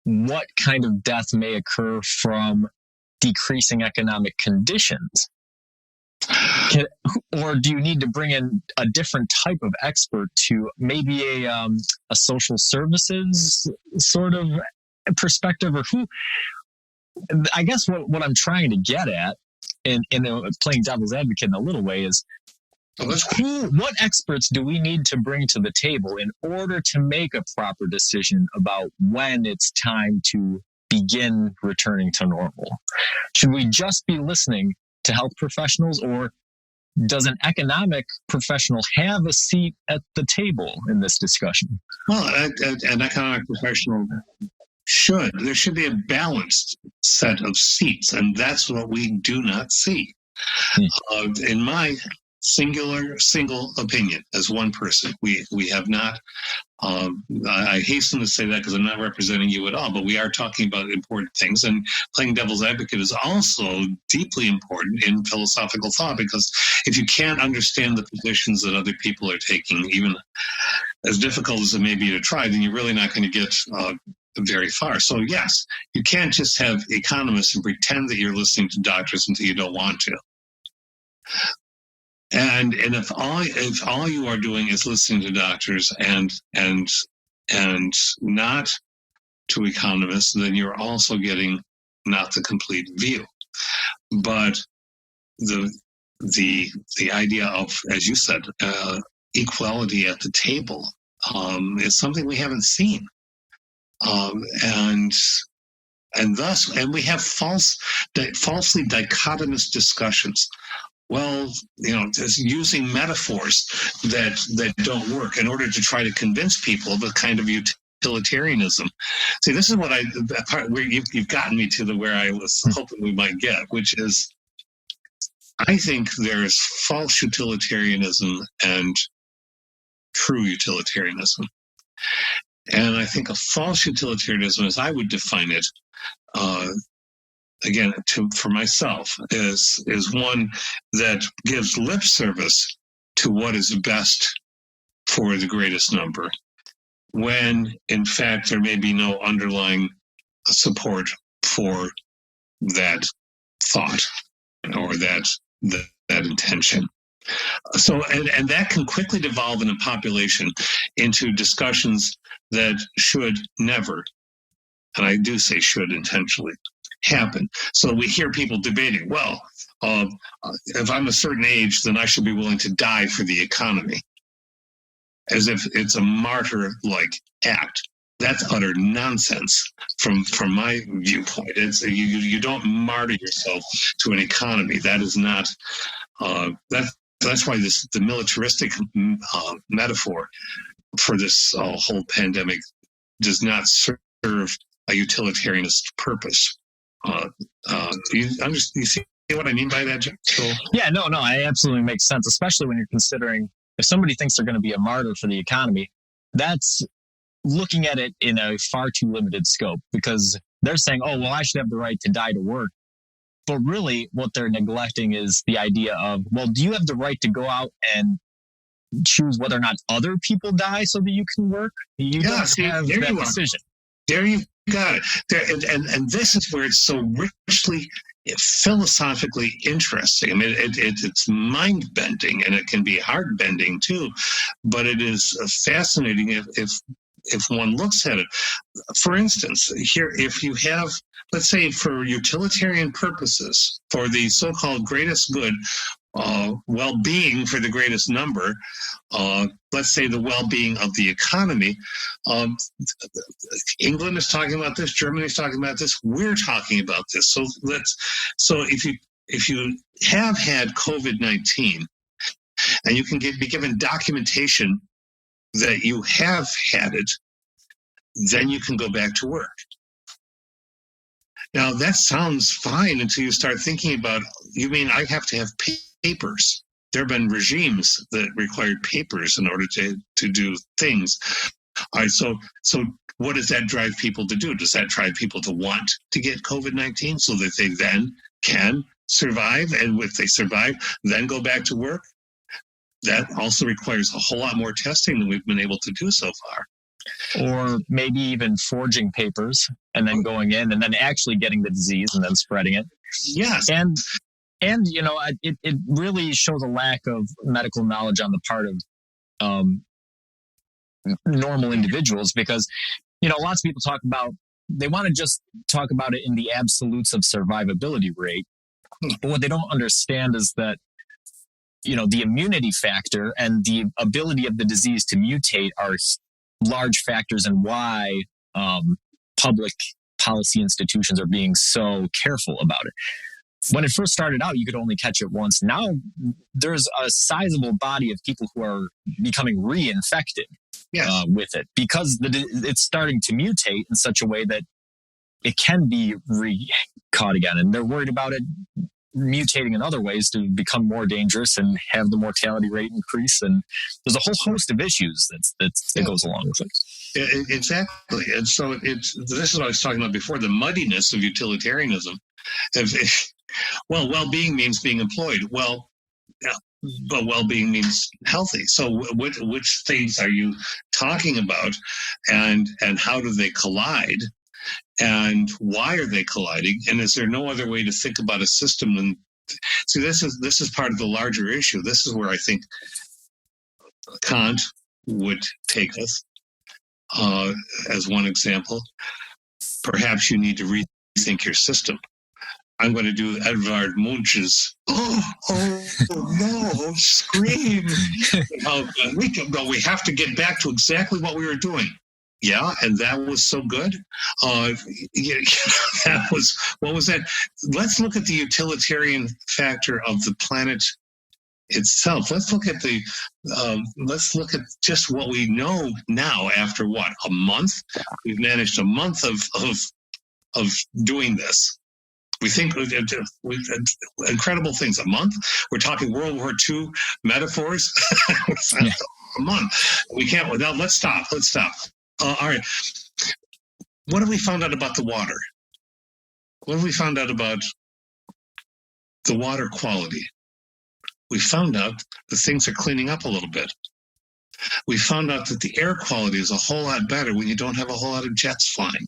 what kind of death may occur from decreasing economic conditions? Or do you need to bring in a different type of expert to maybe a social services sort of perspective, or who? I guess what I'm trying to get at, in playing devil's advocate in a little way, is what experts do we need to bring to the table in order to make a proper decision about when it's time to begin returning to normal? Should we just be listening to health professionals, or does an economic professional have a seat at the table in this discussion? Well, an economic professional there should be a balanced set of seats, and that's what we do not see. In my single opinion, as one person, we have not. I hasten to say that because I'm not representing you at all, but we are talking about important things, and playing devil's advocate is also deeply important in philosophical thought, because if you can't understand the positions that other people are taking, even as difficult as it may be to try, then you're really not going to get very far. So yes, you can't just have economists and pretend that you're listening to doctors until you don't want to. And if all you are doing is listening to doctors and not to economists, then you're also getting not the complete view. But the idea of, as you said, equality at the table is something we haven't seen, and we have falsely dichotomous discussions. Well, just using metaphors that don't work in order to try to convince people of a kind of utilitarianism. See, this is what where you've gotten me to where I was hoping we might get, which is, I think there's false utilitarianism and true utilitarianism. And I think a false utilitarianism, as I would define it, again, for myself, is one that gives lip service to what is best for the greatest number, when in fact there may be no underlying support for that thought or that intention. So, and that can quickly devolve in a population into discussions that should never, and I do say should intentionally, happen. So we hear people debating, well, if I'm a certain age, then I should be willing to die for the economy, as if it's a martyr-like act. That's utter nonsense from my viewpoint. It's you don't martyr yourself to an economy. That is not that's why the militaristic metaphor for this whole pandemic does not serve a utilitarianist purpose. Do you see what I mean by that, Joel? Yeah, no, it absolutely makes sense, especially when you're considering if somebody thinks they're going to be a martyr for the economy, that's looking at it in a far too limited scope, because they're saying, oh, well, I should have the right to die to work. But really what they're neglecting is the idea of, well, do you have the right to go out and choose whether or not other people die so that you can work? You don't have that decision. There you got it. And this is where it's so richly philosophically interesting. I mean, it's mind-bending, and it can be heart-bending too, but it is fascinating if one looks at it. For instance, here, if you have, let's say, for utilitarian purposes, for the so-called greatest good, well-being for the greatest number, let's say the well-being of the economy. England is talking about this. Germany is talking about this. We're talking about this. So if you have had COVID-19 and you can be given documentation that you have had it, then you can go back to work. Now, that sounds fine until you start thinking about, you mean I have to have papers? There have been regimes that required papers in order to do things. All right, so what does that drive people to do? Does that drive people to want to get COVID-19 so that they then can survive? And if they survive, then go back to work? That also requires a whole lot more testing than we've been able to do so far. Or maybe even forging papers and then going in and then actually getting the disease and then spreading it. Yes. And it really shows a lack of medical knowledge on the part of normal individuals, because, lots of people they want to just talk about it in the absolutes of survivability rate. But what they don't understand is that, the immunity factor and the ability of the disease to mutate are large factors in why public policy institutions are being so careful about it. When it first started out, you could only catch it once. Now there's a sizable body of people who are becoming reinfected with it, because it's starting to mutate in such a way that it can be caught again. And they're worried about it mutating in other ways to become more dangerous and have the mortality rate increase. And there's a whole host of issues that goes along with it. Exactly. And so this is what I was talking about before, the muddiness of utilitarianism. Well-being means being employed. Well, yeah, but well-being means healthy. So which things are you talking about, and how do they collide? And why are they colliding? And is there no other way to think about a system than? See, this is part of the larger issue. This is where I think Kant would take us as one example. Perhaps you need to rethink your system. I'm going to do Edvard Munch's. Oh no! Scream! We have to get back to exactly what we were doing. Yeah, and that was so good. That was, what was that? Let's look at the utilitarian factor of the planet itself. Let's look at just what we know now. After what, a month? We've managed a month of doing this. We think incredible things. A month. We're talking World War II metaphors. Yeah. A month. We can't. Now let's stop. All right. What have we found out about the water? What have we found out about the water quality? We found out that things are cleaning up a little bit. We found out that the air quality is a whole lot better when you don't have a whole lot of jets flying.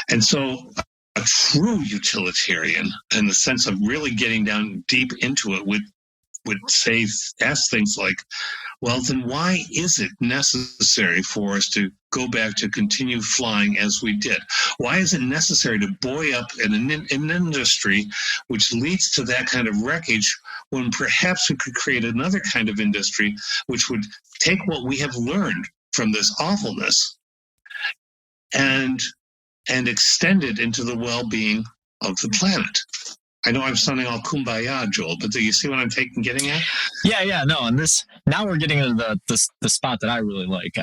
And so a true utilitarian, in the sense of really getting down deep into it, would ask things like, well, then why is it necessary for us to go back to continue flying as we did? Why is it necessary to buoy up an industry which leads to that kind of wreckage, when perhaps we could create another kind of industry which would take what we have learned from this awfulness and extend it into the well-being of the planet? I know I'm sounding all kumbaya, Joel, but do you see what I'm getting at? Yeah, no. And now we're getting into the spot that I really like.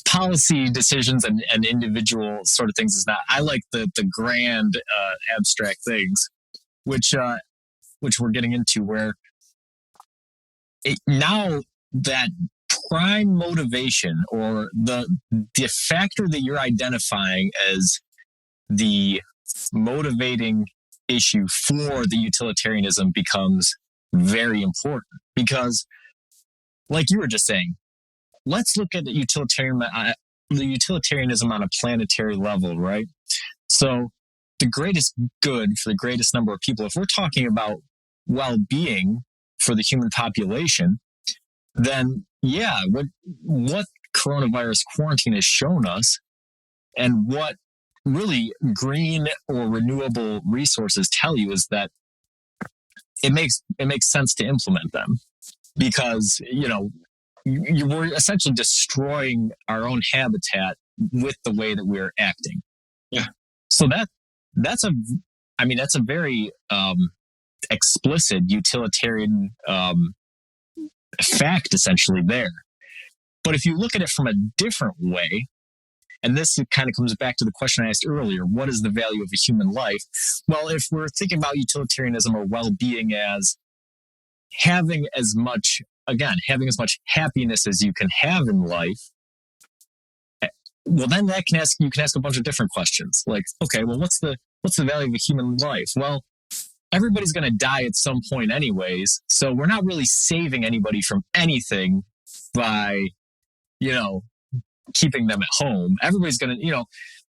Policy decisions and individual sort of things is not. I like the grand abstract things, which we're getting into, where now that prime motivation, or the factor that you're identifying as the motivating issue for the utilitarianism, becomes very important. Because, like you were just saying, let's look at the utilitarianism on a planetary level, right? So the greatest good for the greatest number of people, if we're talking about well-being for the human population, then yeah, what coronavirus quarantine has shown us, and what really green or renewable resources tell you, is that it makes sense to implement them, because we're essentially destroying our own habitat with the way that we're acting. Yeah. So that's a very explicit utilitarian fact, essentially, there. But if you look at it from a different way, and this kind of comes back to the question I asked earlier, what is the value of a human life? Well, if we're thinking about utilitarianism or well-being as having as much happiness as you can have in life, well, then you can ask a bunch of different questions. Like, okay, well, what's the value of a human life? Well, everybody's going to die at some point anyways, so we're not really saving anybody from anything by, keeping them at home. Everybody's going to,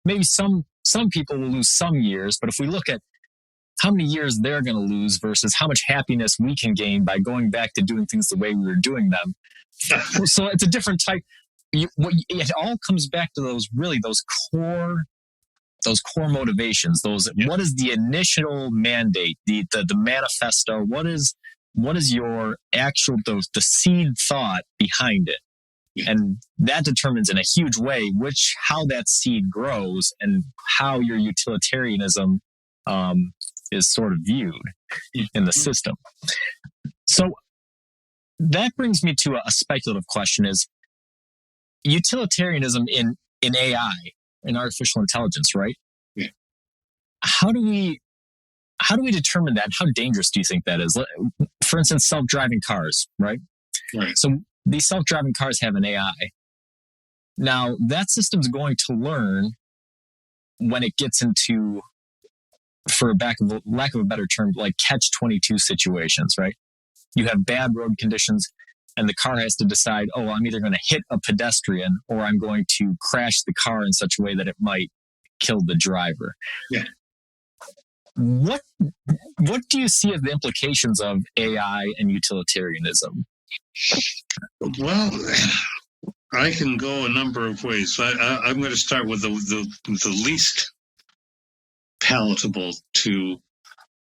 maybe some people will lose some years, but if we look at how many years they're going to lose versus how much happiness we can gain by going back to doing things the way we were doing them. So it's a different type. It all comes back to those core motivations. What is the initial mandate, the manifesto? What is your actual, the seed thought behind it? And that determines in a huge way how that seed grows and how your utilitarianism is sort of viewed in the system. So that brings me to a speculative question: is utilitarianism in AI, in artificial intelligence, right? Yeah. How do we determine that? How dangerous do you think that is? For instance, self-driving cars, right? Right. So these self-driving cars have an AI. Now, that system's going to learn when it gets into, for lack of a better term, like catch-22 situations, right? You have bad road conditions, and the car has to decide, I'm either going to hit a pedestrian or I'm going to crash the car in such a way that it might kill the driver. Yeah. What do you see as the implications of AI and utilitarianism? Well, I can go a number of ways. I'm going to start with the least palatable to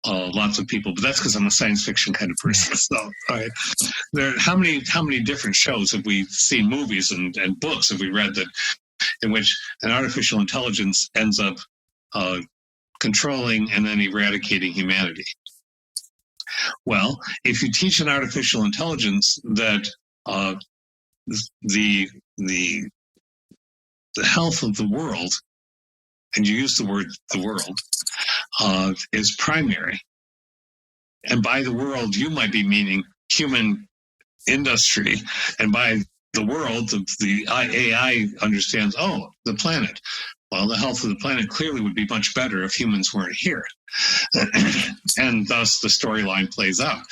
lots of people, but that's because I'm a science fiction kind of person. So, all right, how many different shows have we seen, movies and books have we read that in which an artificial intelligence ends up controlling and then eradicating humanity? Well, if you teach an artificial intelligence that the health of the world, and you use the word the world, is primary. And by the world, you might be meaning human industry. And by the world, the AI understands, the planet. Well, the health of the planet clearly would be much better if humans weren't here. And thus the storyline plays out.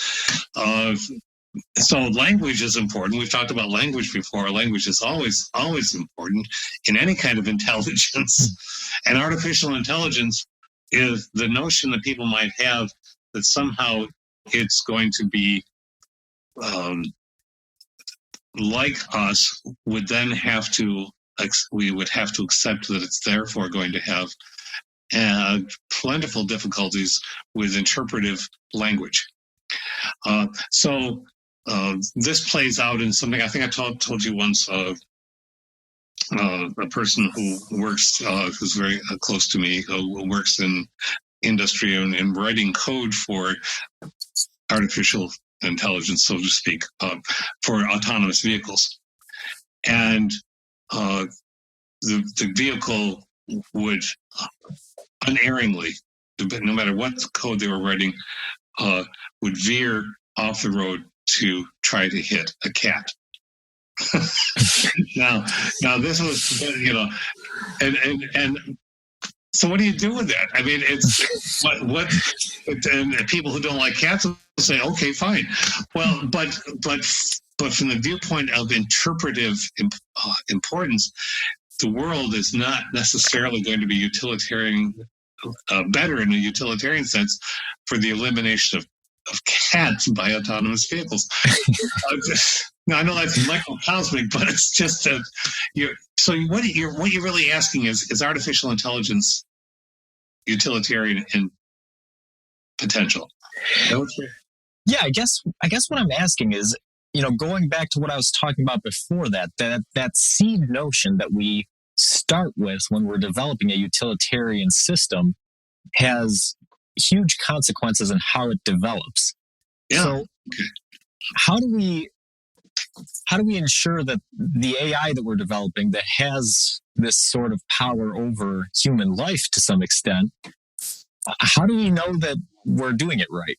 So language is important. We've talked about language before. Language is always important in any kind of intelligence. And artificial intelligence is the notion that people might have that somehow it's going to be like us, would then have to, we would have to accept that it's therefore going to have plentiful difficulties with interpretive language. So this plays out in something I think I told you once. A person who works, who's very close to me, who works in industry and writing code for artificial intelligence, so to speak, for autonomous vehicles. And the vehicle would unerringly, no matter what code they were writing, would veer off the road to try to hit a cat. Now this was, and so what do you do with that? I mean, it's and people who don't like cats will say, okay, fine. Well, but from the viewpoint of interpretive importance, the world is not necessarily going to be utilitarian, better in a utilitarian sense for the elimination of cats by autonomous vehicles. Now, I know that's microcosmic, but it's just that what you're really asking is artificial intelligence utilitarian in potential? Yeah, I guess what I'm asking is, going back to what I was talking about before, that seed notion that we start with when we're developing a utilitarian system has huge consequences in how it develops. Yeah. So how do we ensure that the AI that we're developing that has this sort of power over human life to some extent, how do we know that we're doing it right?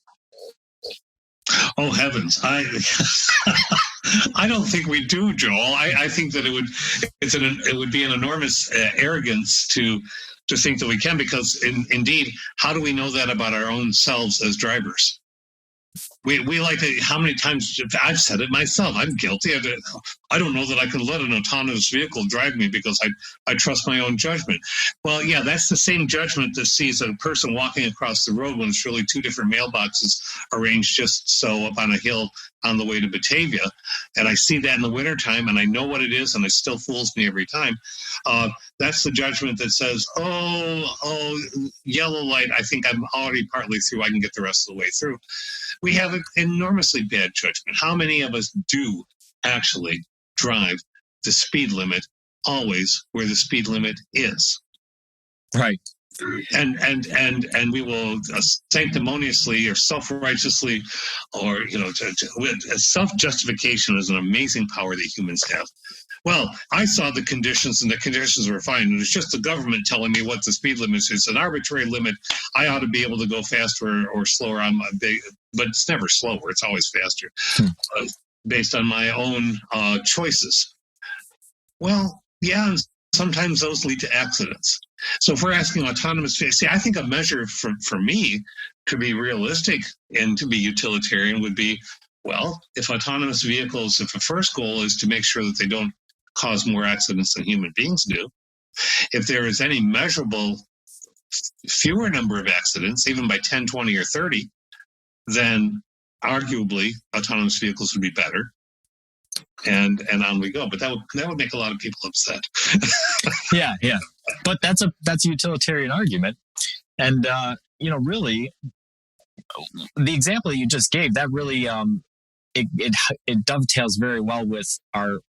Oh heavens! I don't think we do, Joel. I think that it would be an enormous arrogance to think that we can, because indeed, how do we know that about our own selves as drivers? We like to, how many times I've said it myself. I'm guilty of it. I don't know that I can let an autonomous vehicle drive me because I trust my own judgment. Well, yeah, that's the same judgment that sees a person walking across the road when it's really two different mailboxes arranged just so up on a hill on the way to Batavia. And I see that in the wintertime and I know what it is and it still fools me every time. That's the judgment that says, oh, yellow light, I think I'm already partly through. I can get the rest of the way through. We have an enormously bad judgment. How many of us do actually drive the speed limit always where the speed limit is? Right. And we will sanctimoniously or self-righteously, or self-justification is an amazing power that humans have. Well, I saw the conditions and the conditions were fine. And it's just the government telling me what the speed limit is. It's an arbitrary limit. I ought to be able to go faster or slower on my big, but it's never slower. It's always faster based on my own choices. Well, yeah, sometimes those lead to accidents. So if we're asking autonomous, see, I think a measure for me to be realistic and to be utilitarian would be, well, if autonomous vehicles, if the first goal is to make sure that they don't cause more accidents than human beings do, if there is any measurable fewer number of accidents, even by 10, 20, or 30, then arguably autonomous vehicles would be better. And on we go. But that would make a lot of people upset. Yeah. But that's a utilitarian argument. And, really, the example you just gave, that really, it dovetails very well with our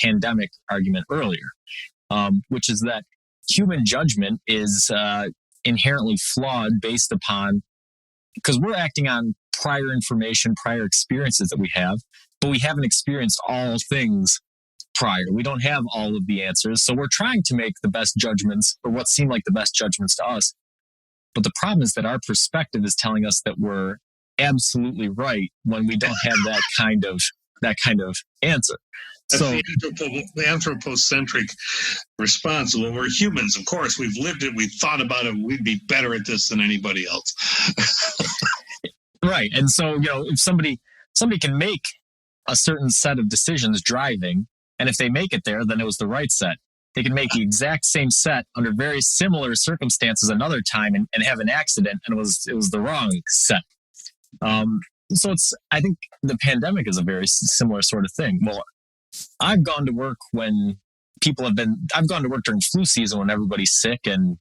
pandemic argument earlier, which is that human judgment is inherently flawed based upon, because we're acting on prior information, prior experiences that we have, but we haven't experienced all things prior. We don't have all of the answers. So we're trying to make the best judgments, or what seem like the best judgments to us. But the problem is that our perspective is telling us that we're absolutely right when we don't have that kind of answer. That's So the anthropocentric response. Well, we're humans, of course. We've lived it. We've thought about it. We'd be better at this than anybody else. right. And so, if somebody can make a certain set of decisions driving, and if they make it there, then it was the right set. They can make the exact same set under very similar circumstances another time and have an accident, and it was the wrong set. So I think the pandemic is a very similar sort of thing. Well, I've gone to work when I've gone to work during flu season when everybody's sick and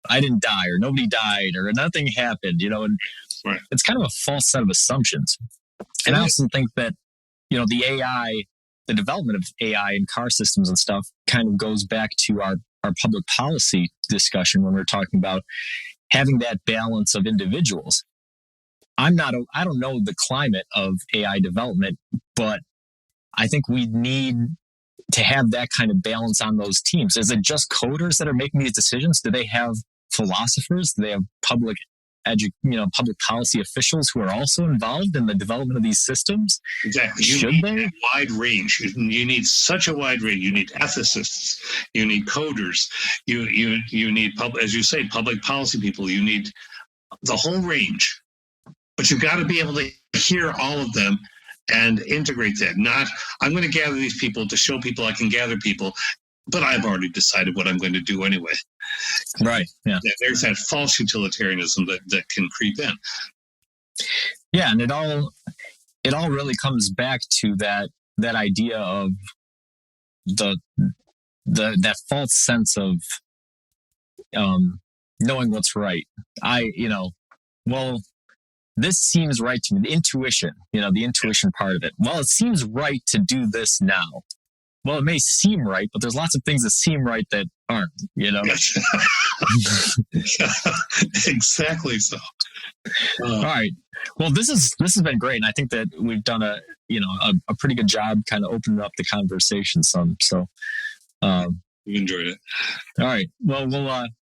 I didn't die or nobody died or nothing happened, and right. It's kind of a false set of assumptions. And I also think that, the development of AI and car systems and stuff kind of goes back to our public policy discussion when we're talking about having that balance of individuals. I don't know the climate of AI development, but I think we need to have that kind of balance on those teams. Is it just coders that are making these decisions? Do they have philosophers? Do they have public policy officials who are also involved in the development of these systems? Exactly. Should need they? A wide range. You need such a wide range. You need ethicists. You need coders. You need, as you say, public policy people. You need the whole range. But you've got to be able to hear all of them and integrate that. Not, I'm going to gather these people to show people I can gather people, but I've already decided what I'm going to do anyway. Right. Yeah. There's that false utilitarianism that can creep in. Yeah, and it all really comes back to that idea of that false sense of knowing what's right. This seems right to me. The intuition part of it. Well, it seems right to do this now. Well, it may seem right, but there's lots of things that seem right that aren't, Yes. Exactly so. All right. Well, this has been great. And I think that we've done a pretty good job kind of opening up the conversation some. So, we enjoyed it. All right. Well,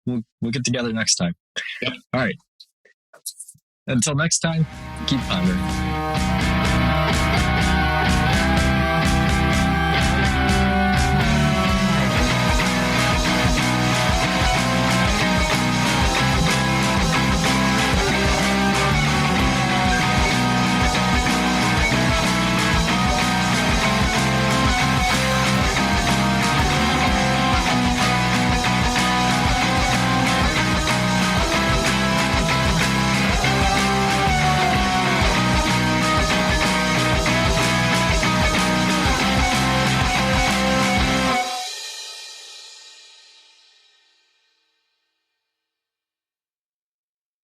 we'll get together next time. Yep. All right. Until next time, keep pondering.